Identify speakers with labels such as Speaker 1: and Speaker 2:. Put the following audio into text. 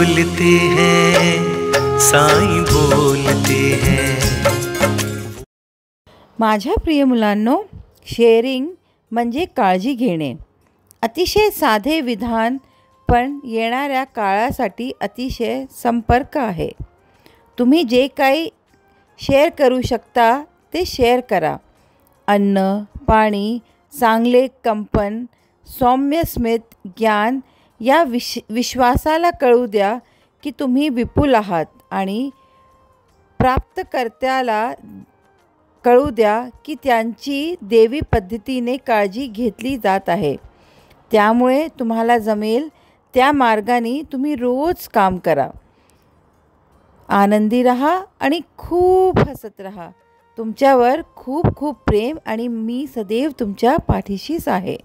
Speaker 1: बोलते हैं, साईं बोलते हैं।
Speaker 2: माझ्या प्रिय मुलांनो, शेअरिंग म्हणजे काळजी घेणे. अतिशय साधे विधान, पण येणाऱ्या काळासाठी अतिशय संपर्क आहे. तुम्ही जे काही शेअर करू शकता ते शेअर करा. अन्न, पाणी, चांगले कंपन, सौम्य स्मित, ज्ञान या विश्वासाला कळू द्या की तुम्ही विपुल आहात आणि प्राप्तकर्त्याला कळू द्या की त्यांची देवी पद्धतीने काळजी घेतली जात आहे. त्यामुळे तुम्हाला जमेल त्या मार्गाने तुम्ही रोज काम करा. आनंदी रहा आणि खूप हसत रहा. तुमच्यावर खूप खूप प्रेम आणि मी सदैव तुमच्या पाठीशीच आहे.